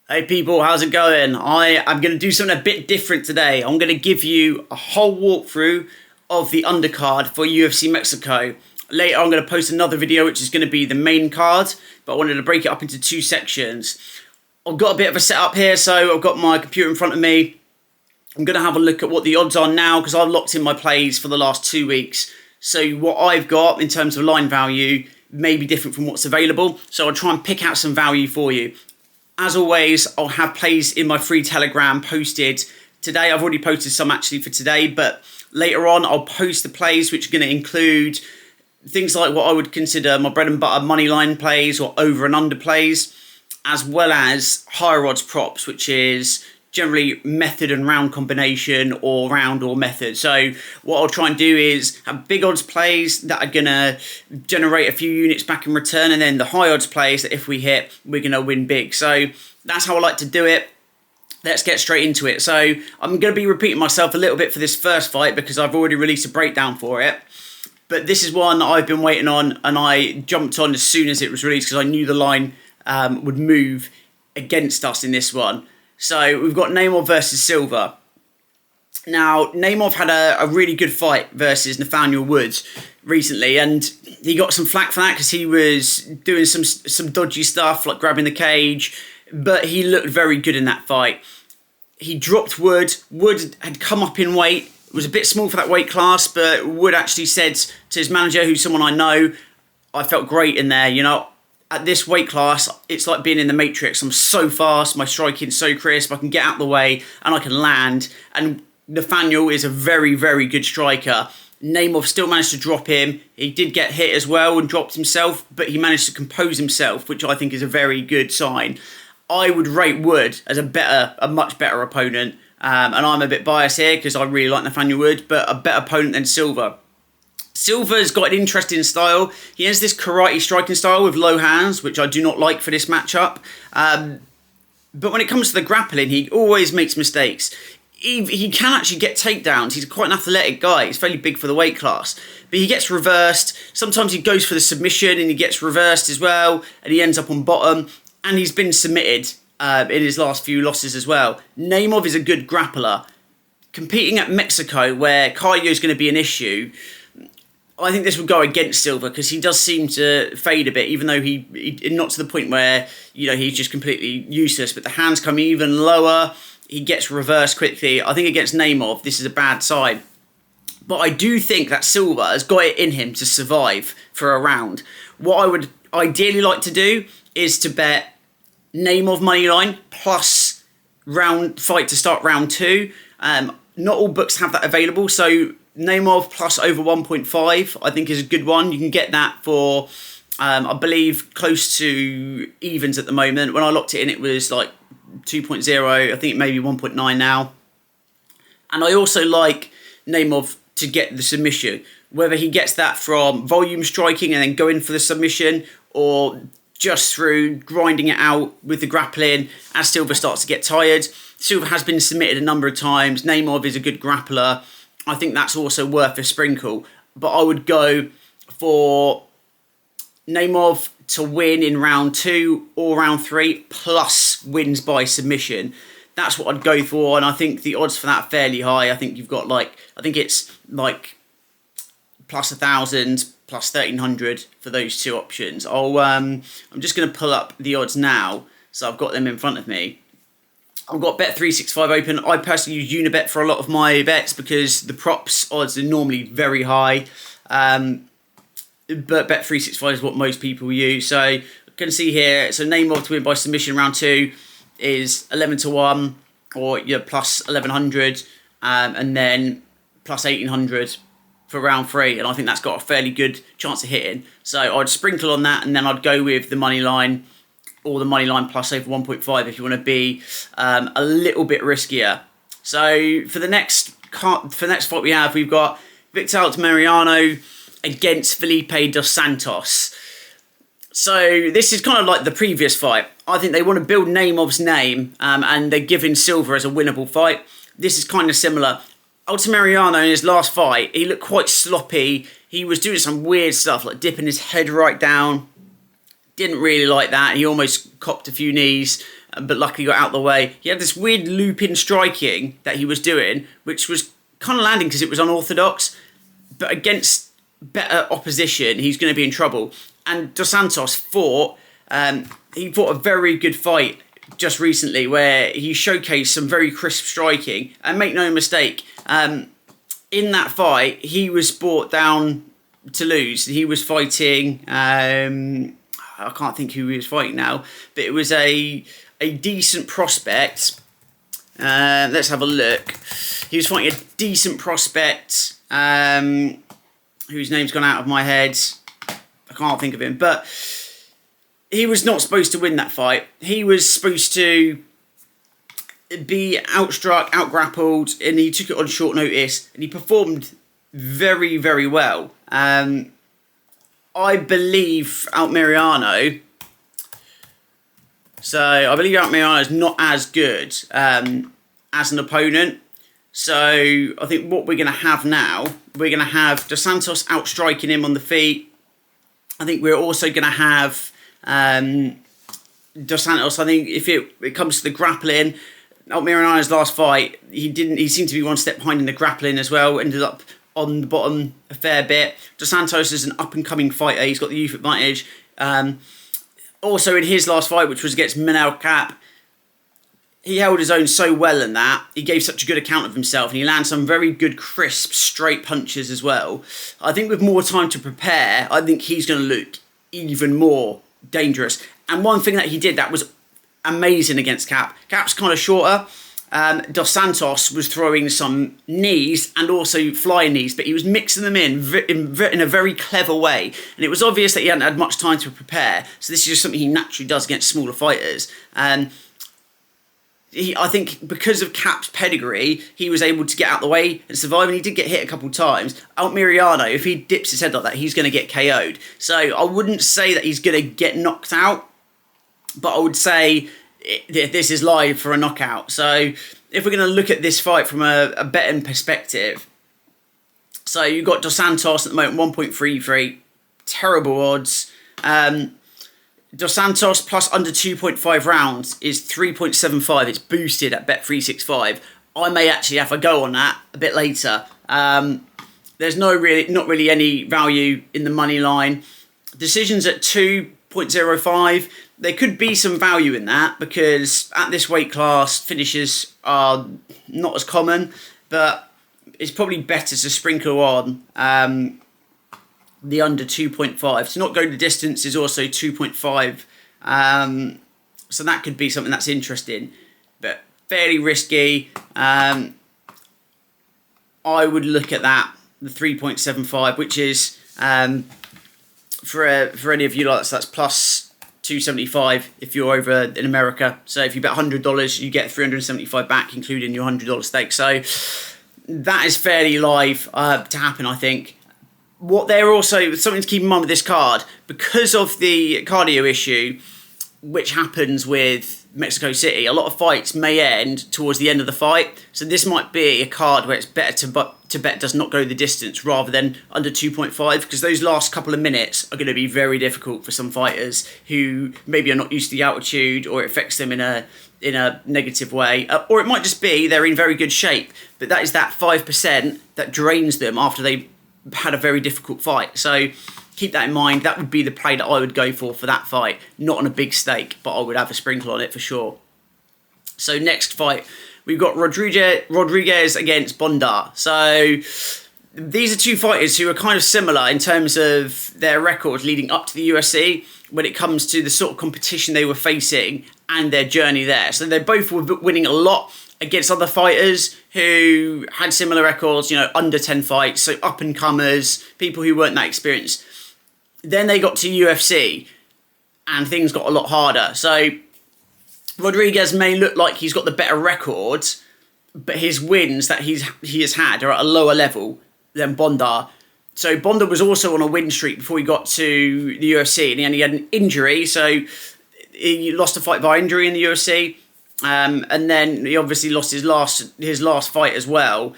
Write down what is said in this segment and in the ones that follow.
Hey people, how's it going? I'm going to do something a bit different today. I'm going to give you a whole walkthrough of the undercard for UFC Mexico. Later I'm going to post another video which is going to be the main card, but I wanted to break it up into two sections. I've got a bit of a setup here, so I've got my computer in front of me. I'm going to have a look at what the odds are now because I've locked in my plays for the last 2 weeks. So what I've got in terms of line value may be different from what's available, so I'll try and pick out some value for you. As always, I'll have plays in my free Telegram posted today. I've already posted some actually for today, but later on I'll post the plays which are going to include things like what I would consider my bread and butter money line plays or over and under plays, as well as higher odds props, which is generally method and round combination or round or method. So what I'll try and do is have big odds plays that are going to generate a few units back in return, and then the high odds plays that if we hit, we're going to win big. So that's how I like to do it. Let's get straight into it. So I'm going to be repeating myself a little bit for this first fight because I've already released a breakdown for it. But this is one that I've been waiting on, and I jumped on as soon as it was released because I knew the line would move against us in this one. So we've got Naimov versus Silva. Now, Naimov had a really good fight versus Nathaniel Woods recently, and he got some flack for that because he was doing some dodgy stuff, like grabbing the cage, but he looked very good in that fight. He dropped Wood. Wood had come up in weight. It was a bit small for that weight class, but Wood actually said to his manager, who's someone I know, I felt great in there, you know. At this weight class, it's like being in the Matrix. I'm so fast, my striking's so crisp, I can get out of the way and I can land. And Nathaniel is a very, very good striker. Naimov still managed to drop him. He did get hit as well and dropped himself, but he managed to compose himself, which I think is a very good sign. I would rate Wood as a much better opponent. And I'm a bit biased here because I really like Nathaniel Wood, but a better opponent than Silva. Silva's got an interesting style. He has this karate striking style with low hands, which I do not like for this matchup. But when it comes to the grappling, he always makes mistakes. He can actually get takedowns. He's quite an athletic guy. He's fairly big for the weight class. But he gets reversed. Sometimes he goes for the submission and he gets reversed as well. And he ends up on bottom. And he's been submitted in his last few losses as well. Naimov is a good grappler. Competing at Mexico, where cardio is going to be an issue, I think this would go against Silva because he does seem to fade a bit, even though he not to the point where, you know, he's just completely useless. But the hands come even lower. He gets reversed quickly. I think against Naimov, this is a bad side. But I do think that Silva has got it in him to survive for a round. What I would ideally like to do is to bet Naimov moneyline plus round fight to start round 2. Not all books have that available, so Naimov plus over 1.5 I think is a good one. You can get that for, I believe, close to evens at the moment. When I locked it in, it was like 2.0. I think it may be 1.9 now. And I also like Naimov to get the submission. Whether he gets that from volume striking and then going for the submission, or just through grinding it out with the grappling as Silva starts to get tired. Silva has been submitted a number of times. Naimov is a good grappler. I think that's also worth a sprinkle. But I would go for Naimov to win in round 2 or round 3 plus wins by submission. That's what I'd go for, and I think the odds for that are fairly high. I think you've got it's like plus 1,000, plus 1,300 for those two options. I'm just going to pull up the odds now, so I've got them in front of me. I've got Bet365 open. I personally use Unibet for a lot of my bets because the props odds are normally very high. But Bet365 is what most people use. So you can see here, so Naimov to win by submission round 2 is 11-1 or plus 1,100, and then plus 1,800 for round 3. And I think that's got a fairly good chance of hitting. So I'd sprinkle on that, and then I'd go with the money line, or the money line plus over 1.5 if you want to be a little bit riskier. So for the next fight we've got Victor Altermirano against Felipe dos Santos. So this is kind of like the previous fight. I think they want to build Naimov's name, and they're giving Silva as a winnable fight. This is kind of similar. Altermirano in his last fight, he looked quite sloppy. He was doing some weird stuff, like dipping his head right down. Didn't really like that. He almost copped a few knees. but luckily got out of the way. He had this weird loop-in striking that he was doing, which was kind of landing because it was unorthodox, but against better opposition, he's going to be in trouble. And Dos Santos fought a very good fight just recently where he showcased some very crisp striking. And make no mistake, in that fight, he was brought down to lose. He was fighting, I can't think who he was fighting now, but it was a decent prospect. Let's have a look. He was fighting a decent prospect, whose name's gone out of my head. I can't think of him, but he was not supposed to win that fight. He was supposed to be outstruck, outgrappled, and he took it on short notice, and he performed very, very well. I believe Altermirano. So I believe Altermirano is not as good as an opponent. So I think what we're going to have now, we're going to have Dos Santos outstriking him on the feet. I think we're also going to have Dos Santos. I think if it comes to the grappling, Altermirano's last fight, he seemed to be one step behind in the grappling as well. Ended up on the bottom a fair bit. Dos Santos is an up-and-coming fighter. He's got the youth advantage. Also in his last fight, which was against Manuel, he held his own so well in that. He gave such a good account of himself, and he landed some very good, crisp, straight punches as well. I think with more time to prepare, I think he's going to look even more dangerous. And one thing that he did that was amazing against Cap's kind of shorter. Dos Santos was throwing some knees and also flying knees, but he was mixing them in a very clever way. And it was obvious that he hadn't had much time to prepare. So this is just something he naturally does against smaller fighters. I think because of Cap's pedigree, he was able to get out of the way and survive, and he did get hit a couple of times. Altermirano, if he dips his head like that, he's going to get KO'd. So I wouldn't say that he's going to get knocked out, but I would say this is live for a knockout. So if we're going to look at this fight from a betting perspective, so you've got Dos Santos at the moment, 1.33, terrible odds. Dos Santos plus under 2.5 rounds is 3.75. It's boosted at Bet365. I may actually have a go on that a bit later. There's not really any value in the money line. Decisions at 2.05. There could be some value in that because at this weight class, finishes are not as common, but it's probably better to sprinkle on the under 2.5. To not go the distance is also 2.5. So that could be something that's interesting, but fairly risky. I would look at that, the 3.75, which is for any of you like that's plus 275 if you're over in America. So if you bet $100, you get $375 back, including your $100 stake. So that is fairly live to happen, I think. What they're also, something to keep in mind with this card, because of the cardio issue, which happens with Mexico City, a lot of fights may end towards the end of the fight. So this might be a card where it's better to bet does not go the distance rather than under 2.5, because those last couple of minutes are going to be very difficult for some fighters who maybe are not used to the altitude, or it affects them in a negative way, or it might just be they're in very good shape, but that is that 5% that drains them after they had a very difficult fight. So keep that in mind. That would be the play that I would go for that fight. Not on a big stake, but I would have a sprinkle on it for sure. So next fight, we've got Rodriguez against Bondar. So these are two fighters who are kind of similar in terms of their records leading up to the UFC when it comes to the sort of competition they were facing and their journey there. So they both were winning a lot against other fighters who had similar records, under 10 fights, so up-and-comers, people who weren't that experienced. Then they got to UFC, and things got a lot harder. So Rodriguez may look like he's got the better record, but his wins that he has had are at a lower level than Bondar. So Bondar was also on a win streak before he got to the UFC, and he had an injury, so he lost a fight by injury in the UFC. And then he obviously lost his last fight as well.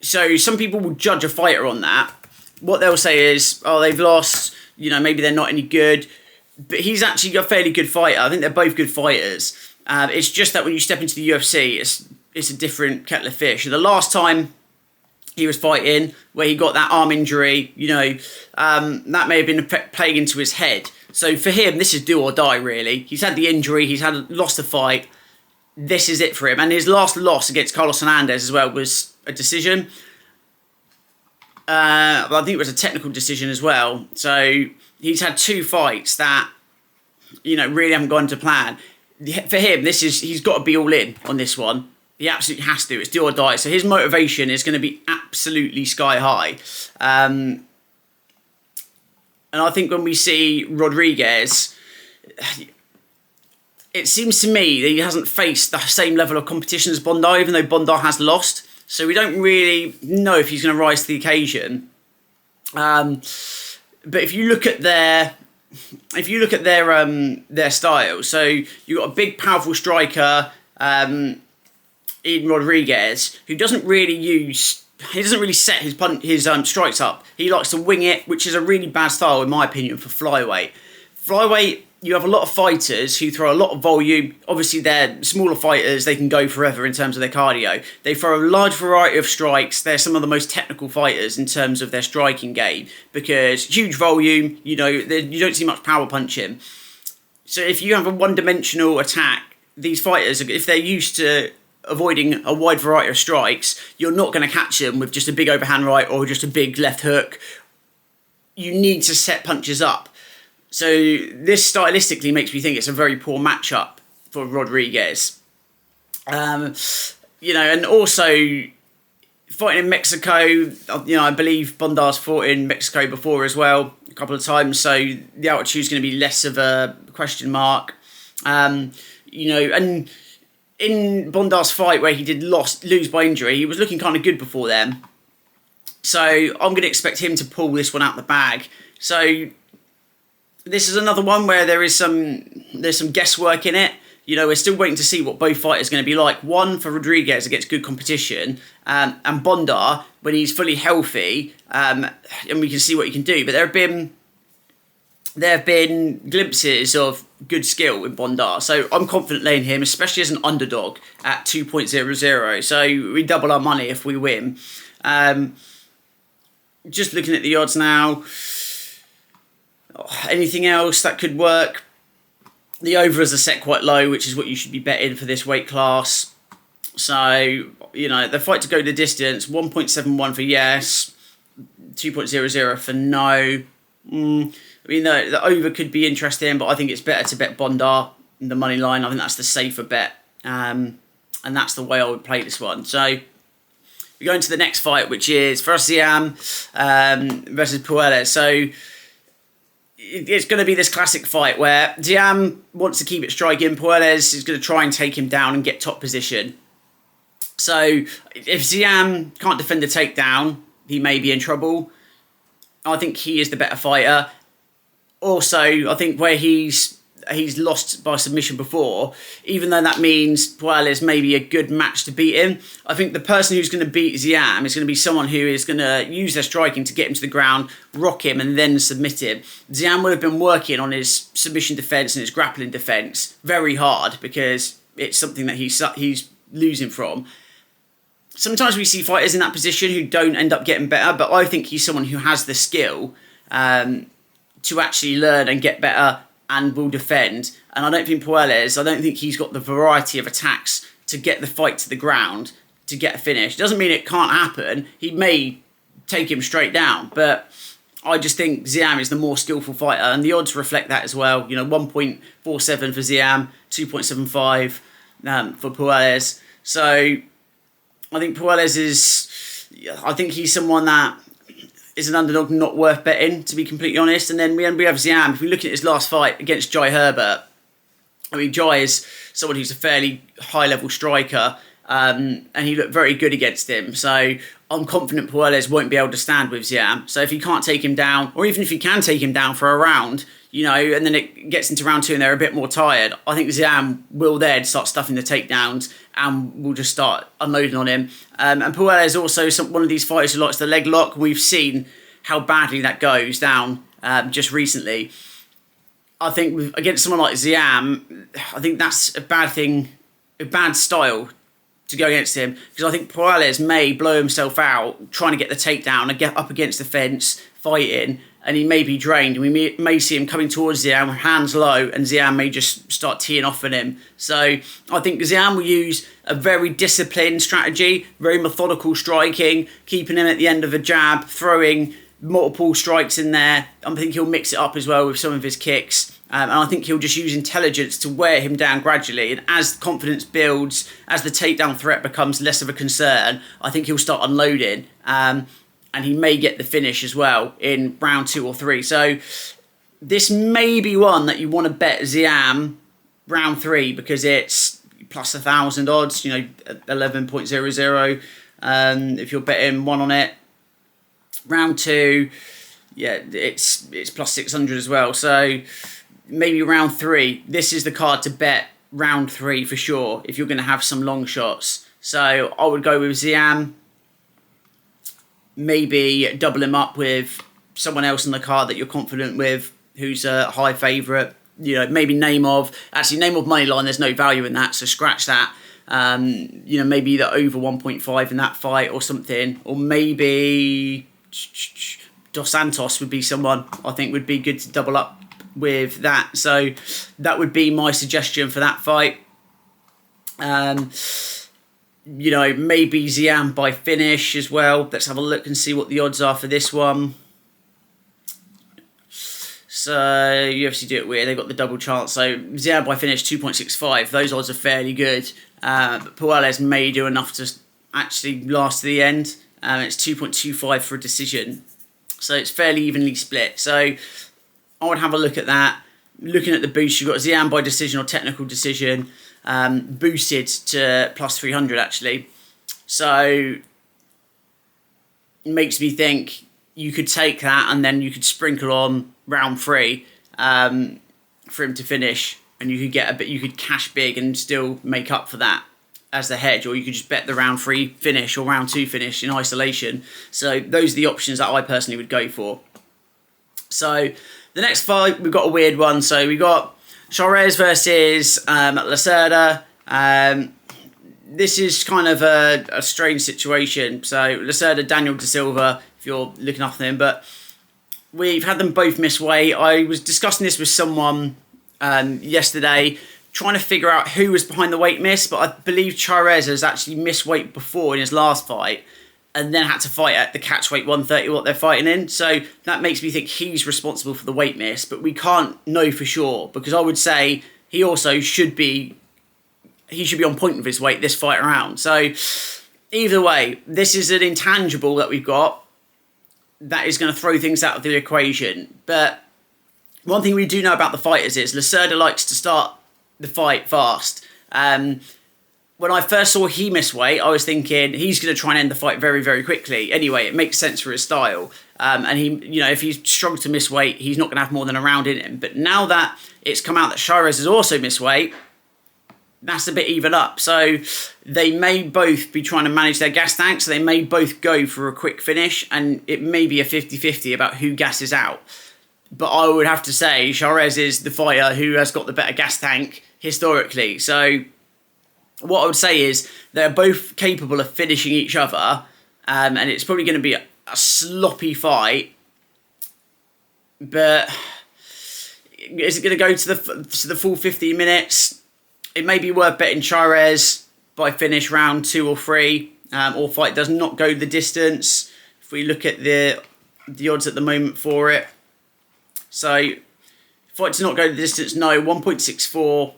So some people will judge a fighter on that. What they'll say is, oh, they've lost, maybe they're not any good. but he's actually a fairly good fighter. I think they're both good fighters. It's just that when you step into the UFC, it's a different kettle of fish. And the last time he was fighting, where he got that arm injury, that may have been playing into his head. So for him, this is do or die, really. He's had the injury, he's lost the fight. This is it for him. And his last loss against Carlos Hernandez as well was a decision. I think it was a technical decision as well. So he's had 2 fights that, really haven't gone to plan. For him, he's got to be all in on this one. He absolutely has to. It's do or die. So his motivation is going to be absolutely sky high. And I think when we see Rodriguez, it seems to me that he hasn't faced the same level of competition as Bondar, even though Bondar has lost. So we don't really know if he's going to rise to the occasion. But if you look at their style, so you've got a big, powerful striker, Eden Rodriguez, who doesn't really set his strikes up. He likes to wing it, which is a really bad style, in my opinion, for flyweight. Flyweight, you have a lot of fighters who throw a lot of volume. Obviously, they're smaller fighters. They can go forever in terms of their cardio. They throw a large variety of strikes. They're some of the most technical fighters in terms of their striking game because huge volume, you don't see much power punching. So if you have a one-dimensional attack, these fighters, if they're used to avoiding a wide variety of strikes, you're not going to catch them with just a big overhand right or just a big left hook. You need to set punches up. So this stylistically makes me think it's a very poor matchup for Rodriguez. And also fighting in Mexico, I believe Bondar's fought in Mexico before as well, a couple of times. So the altitude's going to be less of a question mark. And in Bondar's fight where he did lose by injury, he was looking kind of good before then. So I'm going to expect him to pull this one out the bag. So this is another one where there's some guesswork in it. We're still waiting to see what both fighters are going to be like. One for Rodriguez against good competition, and Bondar when he's fully healthy, and we can see what he can do. But there have been glimpses of good skill in Bondar, so I'm confident laying him, especially as an underdog at 2.00. So we double our money if we win. Just looking at the odds now. Anything else that could work? The overs are set quite low, which is what you should be betting for this weight class. So, the fight to go the distance, 1.71 for yes, 2.00 for no. The over could be interesting, but I think it's better to bet Bondar in the money line. I think that's the safer bet. And that's the way I would play this one. So we go into the next fight, which is Faras Ziam versus Puelles. So it's going to be this classic fight where Ziam wants to keep it striking. Puelles is going to try and take him down and get top position. So if Ziam can't defend the takedown, he may be in trouble. I think he is the better fighter. Also, I think where he's lost by submission before, even though that means Puelles may be a good match to beat him, I think the person who's going to beat Ziam is going to be someone who is going to use their striking to get him to the ground, rock him, and then submit him. Ziam will have been working on his submission defence and his grappling defence very hard because it's something that he's losing from. Sometimes we see fighters in that position who don't end up getting better, but I think he's someone who has the skill to actually learn and get better and will defend. And I don't think he's got the variety of attacks to get the fight to the ground, to get a finish. Doesn't mean it can't happen. He may take him straight down, but I just think Ziam is the more skillful fighter, and the odds reflect that as well. 1.47 for Ziam, 2.75 for Puelles. So I think he's someone that is an underdog not worth betting, to be completely honest. And then we have Ziam. If we look at his last fight against Jauregui, Jai is someone who's a fairly high-level striker, and he looked very good against him. So I'm confident Puelles won't be able to stand with Ziam. So if he can't take him down, or even if he can take him down for a round, and then it gets into round 2 and they're a bit more tired, I think Ziam will then start stuffing the takedowns and we'll just start unloading on him. And Puelles is also one of these fighters who likes the leg lock. We've seen how badly that goes down just recently. I think against someone like Ziam, I think that's a bad thing, a bad style to go against him, because I think Puelles may blow himself out trying to get the takedown and get up against the fence fighting, and he may be drained. And we may see him coming towards Ziam, hands low, and Ziam may just start teeing off on him. So I think Ziam will use a very disciplined strategy, very methodical striking, keeping him at the end of a jab, throwing multiple strikes in there. I think he'll mix it up as well with some of his kicks. And I think he'll just use intelligence to wear him down gradually. And as confidence builds, as the takedown threat becomes less of a concern, I think he'll start unloading. And he may get the finish as well in round 2 or 3. So this may be one that you want to bet Ziam round 3, because it's plus 1,000 odds, 11.00. If you're betting 1 on it. Round 2, yeah, it's plus 600 as well. So maybe round 3. This is the card to bet round 3 for sure if you're going to have some long shots. So I would go with Ziam. Maybe double him up with someone else on the card that you're confident with, who's a high favourite. Maybe name of money line. There's no value in that, so scratch that. Maybe the over 1.5 in that fight or something, or maybe Dos Santos would be someone I think would be good to double up with that. So that would be my suggestion for that fight. Maybe Ziam by finish as well. Let's have a look and see what the odds are for this one. So UFC do it weird. They've got the double chance. So Ziam by finish 2.65. Those odds are fairly good. But Puelles may do enough to actually last to the end. It's 2.25 for a decision. So it's fairly evenly split. So I would have a look at that. Looking at the boost, you've got Ziam by decision or technical decision. Boosted to plus 300 actually. So it makes me think you could take that and then you could sprinkle on round 3 for him to finish, and you could get a bit. You could cash big and still make up for that as the hedge, or you could just bet the round 3 finish or round 2 finish in isolation. So those are the options that I personally would go for. So the next fight, we've got a weird one. So we got Chiarez versus Lacerda. This is kind of a strange situation. So Lacerda, Daniel De Silva, if you're looking after him, but we've had them both miss weight. I was discussing this with someone yesterday, trying to figure out who was behind the weight miss, but I believe Chiarez has actually missed weight before in his last fight, and then had to fight at the catch weight 130, what they're fighting in. So that makes me think he's responsible for the weight miss, but we can't know for sure, because I would say he also should be on point with his weight this fight around. So either way, this is an intangible that we've got that is going to throw things out of the equation. But one thing we do know about the fighters is Lacerda likes to start the fight fast. When I first saw he miss weight, I was thinking he's going to try and end the fight very, very quickly. Anyway, it makes sense for his style. And he, if he's struggled to miss weight, he's not going to have more than a round in him. But now that it's come out that Chiarez has also missed weight, that's a bit even up. So they may both be trying to manage their gas tanks. So they may both go for a quick finish, and it may be a 50-50 about who gasses out. But I would have to say Chiarez is the fighter who has got the better gas tank historically. So what I would say is they're both capable of finishing each other, and it's probably going to be a sloppy fight. But is it going to go to the full 15 minutes? It may be worth betting Chiarez by finish round 2 or 3, or fight does not go the distance. If we look at the odds at the moment for it, so fight to not go the distance, no, 1.64.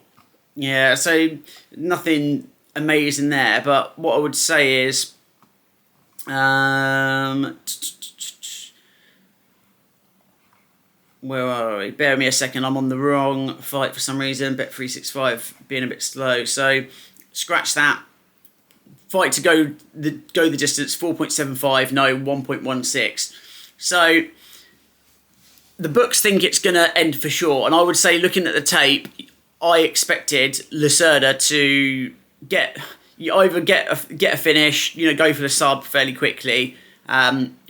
Yeah, so nothing amazing there. But what I would say is, where are we? Bear me a second. I'm on the wrong fight for some reason. Bet365 being a bit slow. So scratch that. Fight to go the distance, 4.75. No, 1.16. So the books think it's going to end for sure. And I would say, looking at the tape, I expected Lacerda to either get a finish, go for the sub fairly quickly,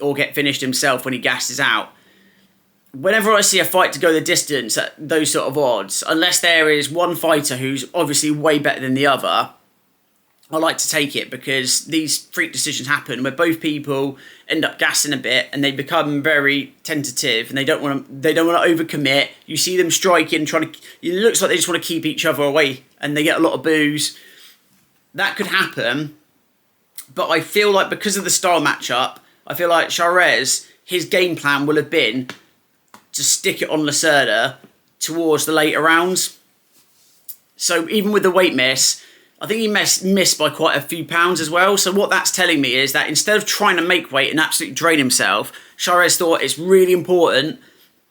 or get finished himself when he gasses out. whenever I see a fight to go the distance at those sort of odds, unless there is one fighter who's obviously way better than the other, I like to take it, because these freak decisions happen where both people end up gassing a bit and they become very tentative and they don't want to overcommit. You see them striking, it looks like they just want to keep each other away, and they get a lot of boos. That could happen, but I feel like because of the style matchup, I feel like Chiarez, his game plan will have been to stick it on Lacerda towards the later rounds. So even with the weight miss, I think he missed by quite a few pounds as well. So what that's telling me is that instead of trying to make weight and absolutely drain himself, Chiarez thought it's really important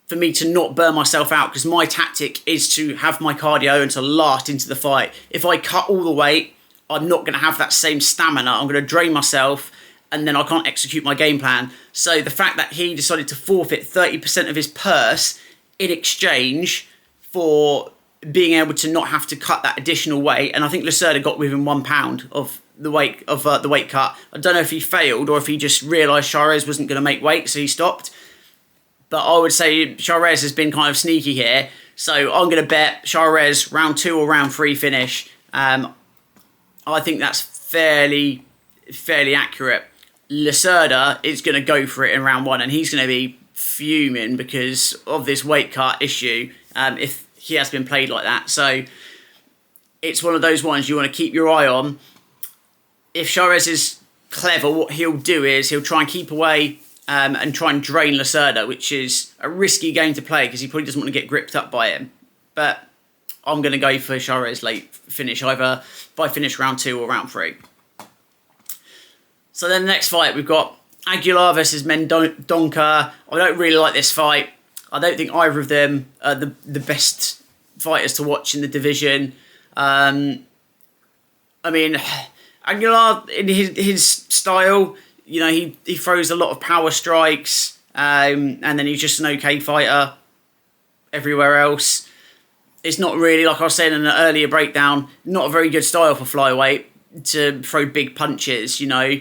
for me to not burn myself out, because my tactic is to have my cardio and to last into the fight. If I cut all the weight, I'm not going to have that same stamina. I'm going to drain myself, and then I can't execute my game plan. So the fact that he decided to forfeit 30% of his purse in exchange for being able to not have to cut that additional weight, and I think Lacerda got within 1 pound of the weight cut. I don't know if he failed or if he just realised Chiarez wasn't going to make weight, so he stopped. But I would say Chiarez has been kind of sneaky here, so I'm going to bet Chiarez round 2 or round 3 finish. I think that's fairly accurate. Lacerda is going to go for it in round 1, and he's going to be fuming because of this weight cut issue. If he has been played like that. So it's one of those ones you want to keep your eye on. If Chiarez is clever, what he'll do is he'll try and keep away and try and drain Lacerda, which is a risky game to play because he probably doesn't want to get gripped up by him. But I'm going to go for Chiarez late finish, either by finish round 2 or round 3. So then the next fight, we've got Aguilar versus Mendonca. I don't really like this fight. I don't think either of them are the best fighters to watch in the division. I mean, Aguilar, in his style, you know, he throws a lot of power strikes, and then he's just an okay fighter everywhere else. It's not really, like I was saying in an earlier breakdown, not a very good style for flyweight to throw big punches, you know.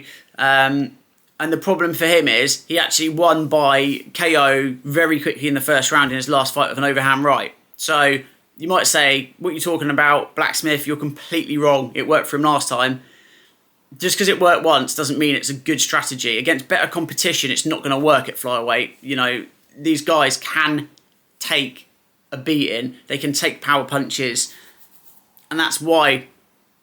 And the problem for him is he actually won by KO very quickly in the first round in his last fight with an overhand right. So you might say, what you're talking about, Blacksmith, you're completely wrong. It worked for him last time. Just because it worked once doesn't mean it's a good strategy. Against better competition, it's not going to work at flyweight. You know, these guys can take a beating. They can take power punches. And that's why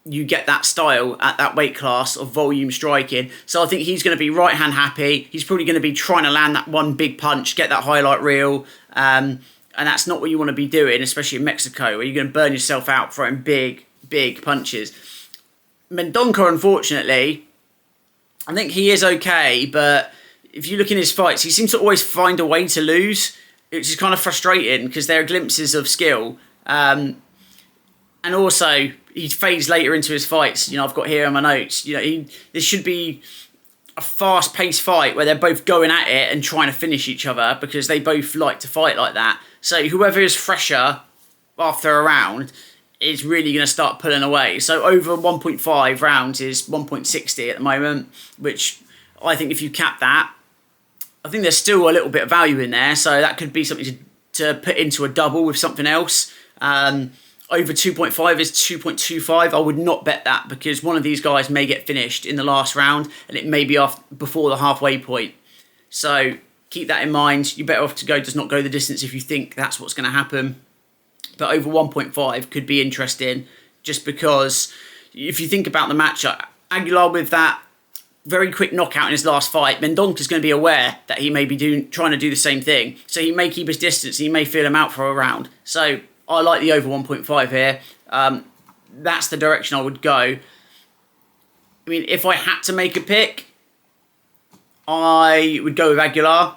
you get that style at that weight class of volume striking. So I think he's going to be right hand happy. He's probably going to be trying to land that one big punch, get that highlight reel. And that's not what you want to be doing, especially in Mexico, where you're going to burn yourself out throwing big punches. Mendonca, unfortunately, I think he is okay, but if you look in his fights, he seems to always find a way to lose, which is kind of frustrating because there are glimpses of skill. And also, he fades later into his fights. You know, I've got here in my notes. You know, this should be a fast-paced fight where they're both going at it and trying to finish each other because they both like to fight like that. So whoever is fresher after a round is really going to start pulling away. So over 1.5 rounds is 1.60 at the moment, which I think if you cap that, I think there's still a little bit of value in there. So that could be something to put into a double with something else. Over 2.5 is 2.25. I would not bet that because one of these guys may get finished in the last round and it may be off before the halfway point. So keep that in mind. You're better off to go does not go the distance if you think that's what's going to happen. But over 1.5 could be interesting just because if you think about the matchup, Aguilar with that very quick knockout in his last fight, Mendonca is going to be aware that he may be trying to do the same thing. So he may keep his distance and he may feel him out for a round. So I like the over 1.5 here. That's the direction I would go. I mean, if I had to make a pick, I would go with Aguilar.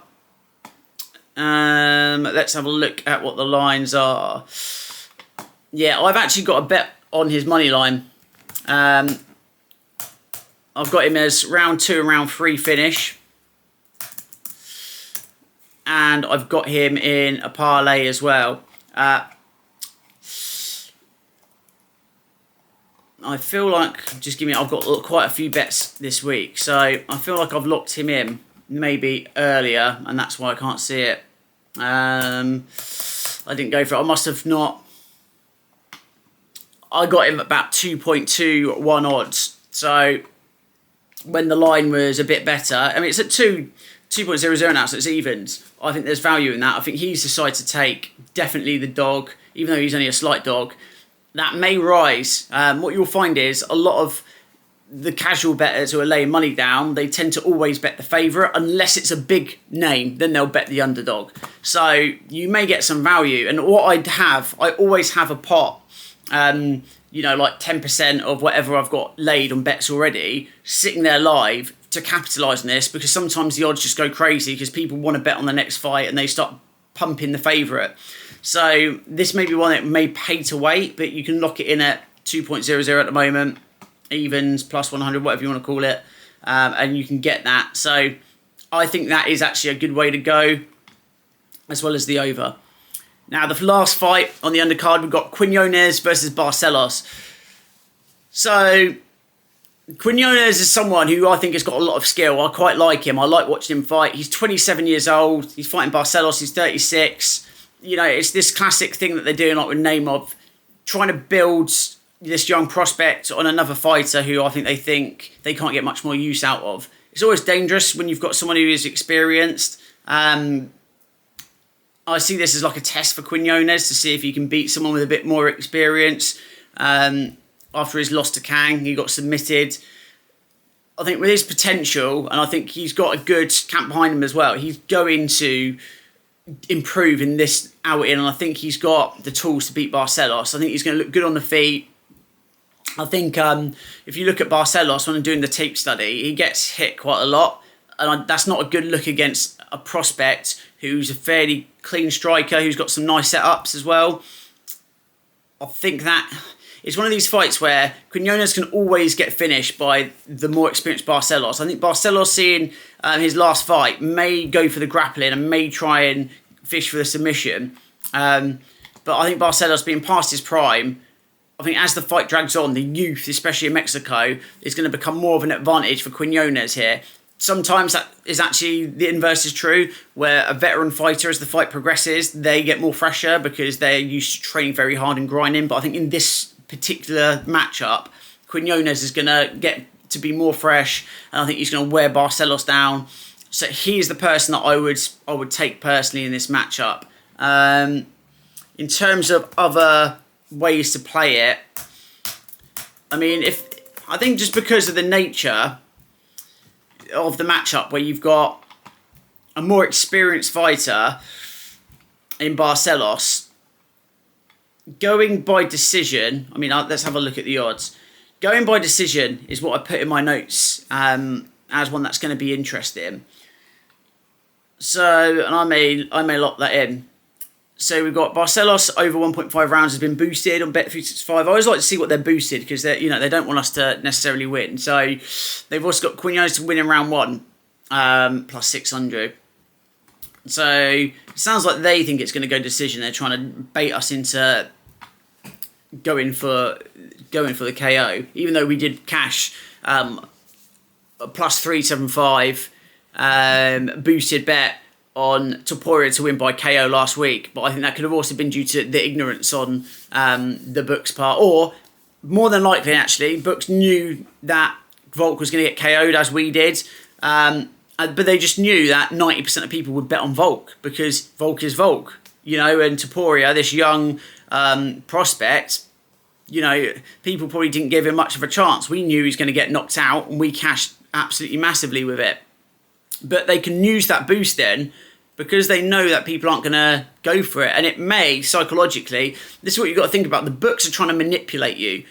Let's have a look at what the lines are. Yeah, I've actually got a bet on his money line. I've got him as round 2 and round 3 finish. And I've got him in a parlay as well. I feel like, I've got quite a few bets this week, so I feel like I've locked him in maybe earlier, and that's why I can't see it. I didn't go for it. I must have not. I got him about 2.21 odds. So when the line was a bit better, I mean, it's at 2.00 now, so it's evens. I think there's value in that. I think he's the side to take. Definitely the dog, even though he's only a slight dog. That may rise. What you'll find is a lot of the casual bettors who are laying money down, they tend to always bet the favourite unless it's a big name, then they'll bet the underdog. So you may get some value. And what I always have a pot, you know, like 10% of whatever I've got laid on bets already, sitting there live to capitalise on this, because sometimes the odds just go crazy because people want to bet on the next fight and they start pumping the favourite. So this may be one that may pay to wait, but you can lock it in at 2.00 at the moment, evens, plus 100, whatever you want to call it, and you can get that. So I think that is actually a good way to go, as well as the over. Now, the last fight on the undercard, we've got Quinonez versus Barcelos. So Quinonez is someone who I think has got a lot of skill. I quite like him. I like watching him fight. He's 27 years old. He's fighting Barcelos. He's 36. You know, it's this classic thing that they're doing, like with Naimov, trying to build this young prospect on another fighter who I think they can't get much more use out of. It's always dangerous when you've got someone who is experienced. I see this as like a test for Quinonez to see if he can beat someone with a bit more experience. After his loss to Kang, he got submitted. I think with his potential, and I think he's got a good camp behind him as well, he's going to improve in this outing, and I think he's got the tools to beat Barcelos. I think he's going to look good on the feet. I think if you look at Barcelos when I'm doing the tape study, he gets hit quite a lot, and that's not a good look against a prospect who's a fairly clean striker, who's got some nice setups as well. I think that it's one of these fights where Quinonez can always get finished by the more experienced Barcelos. I think Barcelos, seeing his last fight, may go for the grappling and may try and fish for the submission. But I think Barcelos, being past his prime, I think as the fight drags on, the youth, especially in Mexico, is going to become more of an advantage for Quinonez here. Sometimes that is actually the inverse is true, where a veteran fighter, as the fight progresses, they get more fresher because they're used to training very hard and grinding. But I think in this particular matchup, Quinonez is going to get to be more fresh, and I think he's going to wear Barcelos down. So he's the person that I would take personally in this matchup. In terms of other ways to play it, I mean, I think just because of the nature of the matchup, where you've got a more experienced fighter in Barcelos, going by decision, I mean, let's have a look at the odds. Going by decision is what I put in my notes as one that's going to be interesting. So, and I may lock that in. So we've got Barcelos over 1.5 rounds has been boosted on Bet365. I always like to see what they're boosted because they don't want us to necessarily win. So they've also got Quinonez to win in round 1, plus 600. So it sounds like they think it's going to go decision. They're trying to bait us into going for the KO, even though we did cash a plus 375 boosted bet on Topuria to win by KO last week, but I think that could have also been due to the ignorance on the books' part, or more than likely, actually, books knew that Volk was going to get KO'd as we did, but they just knew that 90% of people would bet on Volk because Volk is Volk, and Topuria, this young prospect, people probably didn't give him much of a chance. We knew he was going to get knocked out, and we cashed absolutely massively with it. But they can use that boost then because they know that people aren't going to go for it. And it may, psychologically, this is what you've got to think about. The books are trying to manipulate you.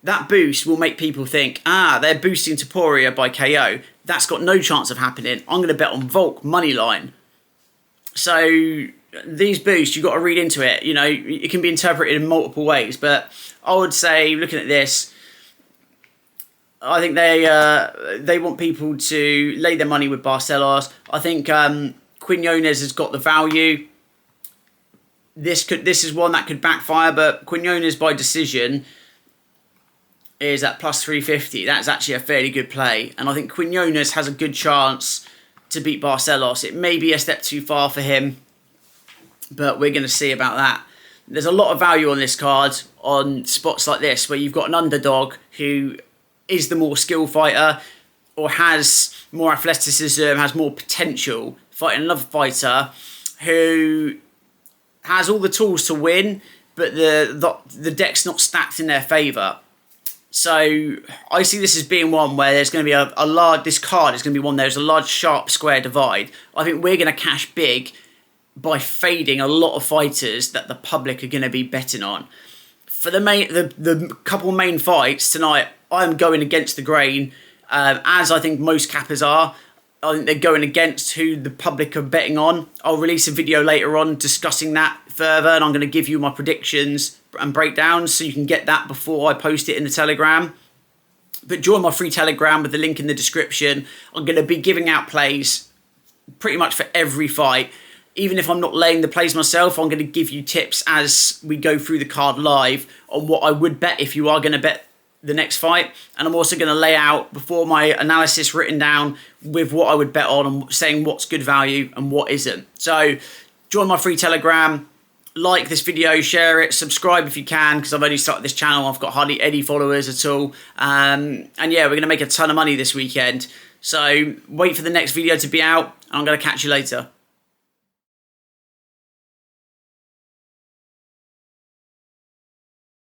That boost will make people think, they're boosting Topuria by KO. That's got no chance of happening. I'm going to bet on Volk money line. So these boosts, you've got to read into it. It can be interpreted in multiple ways. But I would say, looking at this, I think they want people to lay their money with Barcelos. I think Quinonez has got the value. This is one that could backfire, but Quinonez by decision is at plus 350. That's actually a fairly good play, and I think Quinonez has a good chance to beat Barcelos. It may be a step too far for him, but we're going to see about that. There's a lot of value on this card on spots like this where you've got an underdog who is the more skilled fighter or has more athleticism, has more potential, fighting another fighter who has all the tools to win, but the deck's not stacked in their favour. So I see this as being one where there's going to be a large, this card is going to be one there's a large sharp square divide. I think we're going to cash big by fading a lot of fighters that the public are going to be betting on. For the couple main fights tonight, I'm going against the grain, as I think most cappers are. I think they're going against who the public are betting on. I'll release a video later on discussing that further, and I'm going to give you my predictions and breakdowns so you can get that before I post it in the Telegram. But join my free Telegram with the link in the description. I'm going to be giving out plays pretty much for every fight. Even if I'm not laying the plays myself, I'm going to give you tips as we go through the card live on what I would bet if you are going to bet the next fight. And I'm also going to lay out before my analysis written down with what I would bet on and saying what's good value and what isn't. So join my free Telegram, like this video, share it, subscribe if you can, because I've only started this channel. I've got hardly any followers at all. And yeah, we're going to make a ton of money this weekend. So wait for the next video to be out, and I'm going to catch you later.